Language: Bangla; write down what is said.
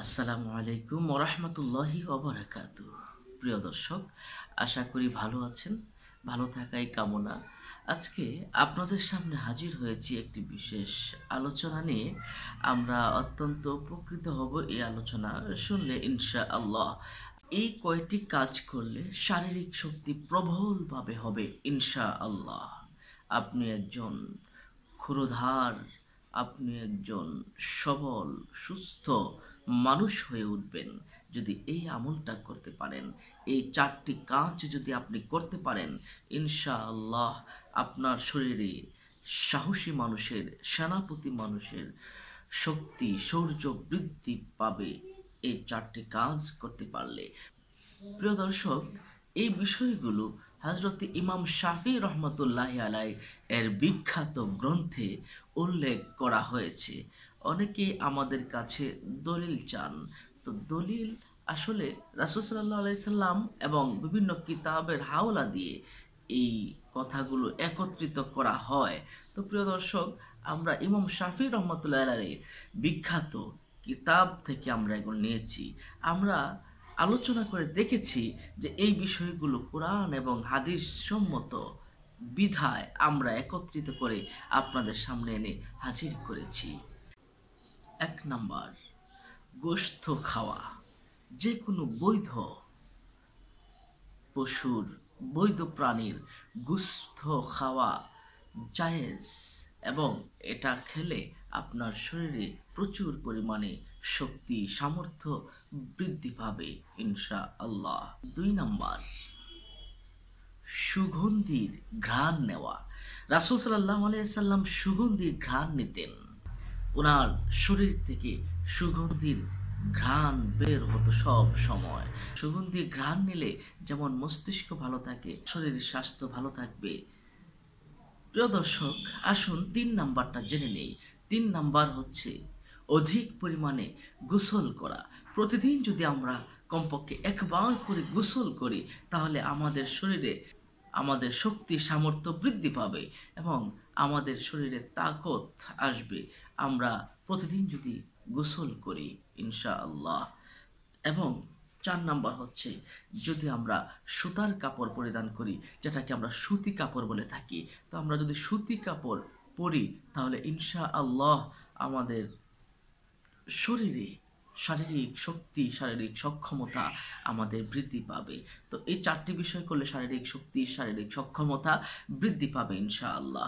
আসসালামু আলাইকুম ওরহমতুল্লাহি ওবরাকাতু। প্রিয় দর্শক, আশা করি ভালো আছেন। ভালো থাকাই কামনা। আজকে আপনাদের সামনে হাজির হয়েছি একটি বিশেষ আলোচনা নিয়ে। আমরা অত্যন্ত উপকৃত হব এই আলোচনা শুনলে ইনশা আল্লাহ। এই কয়টি কাজ করলে শারীরিক শক্তি প্রবলভাবে হবে ইনশা আল্লাহ। আপনি একজন ক্ষুরধার, আপনি একজন সবল সুস্থ মানুষ হয়ে উঠবেন যদি এই আমলটা করতে পারেন। এই চারটি কাজ যদি আপনি করতে পারেন, ইনশাআল্লাহ আপনার শরীরে সাহসী মানুষের, সেনাপতি মানুষের শক্তি শৌর্য বৃদ্ধি পাবে এই চারটি কাজ করতে পারলে। প্রিয় দর্শক, এই বিষয়গুলো হযরত ইমাম শাফি রহমতুল্লাহ আলাই এর বিখ্যাত গ্রন্থে উল্লেখ করা হয়েছে। অনেকেই আমাদের কাছে দলিল চান। তো দলিল আসলে রাসূল সাল্লাল্লাহু আলাইহি সাল্লাম এবং বিভিন্ন কিতাবের হাওলা দিয়ে এই কথাগুলো একত্রিত করা হয়। তো প্রিয় দর্শক, আমরা ইমাম শাফি রহমতুল্লাহ আলাইহির বিখ্যাত কিতাব থেকে আমরা এগুলো নিয়েছি। আমরা আলোচনা করে দেখেছি যে এই বিষয়গুলো কোরআন এবং হাদিস সম্মত বিধায় আমরা একত্রিত করে আপনাদের সামনে এনে হাজির করেছি। 1 নাম্বার, গোশত খাওয়া। যে কোনো বৈধ পশুর, বৈধ প্রাণীর গোশত খাওয়া জায়েজ, এবং এটা খেলে আপনার শরীরে প্রচুর পরিমাণে শক্তি সামর্থ্য বৃদ্ধি পাবে ইনশা আল্লাহ। 2 নাম্বার, সুগন্ধির ঘ্রাণ নেওয়া। রাসূল সাল্লাল্লাহু আলাইহি সাল্লাম সুগন্ধির ঘ্রাণ নিতেন। ওনার শরীর থেকে সুগন্ধির ঘ্রাণ বের হতো সব সময়। সুগন্ধির ঘ্রাণ নিলে যেমন মস্তিষ্ক ভালো থাকে, শরীরের স্বাস্থ্য ভালো থাকবে। প্রিয় দর্শক, আসুন 3 নাম্বারটা জেনে নেই। 3 নাম্বার হচ্ছে অধিক পরিমাণে গোসল করা। প্রতিদিন যদি আমরা কমপক্ষে একবার করে গোসল করি, তাহলে আমাদের শরীরে আমাদের শক্তি সামর্থ্য বৃদ্ধি পাবে এবং আমাদের শরীরে তাকত আসবে আমরা প্রতিদিন যদি গোসল করি ইনশাআল্লাহ। এবং 4 নাম্বার হচ্ছে, যদি আমরা সুতার কাপড় পরিধান করি, যেটাকে আমরা সুতি কাপড় বলে থাকি, তো আমরা যদি সুতি কাপড় পরি তাহলে ইনশাআল্লাহ আমাদের শরীরে শারীরিক শক্তি শারীরিক সক্ষমতা আমাদের বৃদ্ধি পাবে। তো এই 4টি বিষয় করলে শারীরিক শক্তি শারীরিক সক্ষমতা বৃদ্ধি পাবে ইনশাআল্লাহ।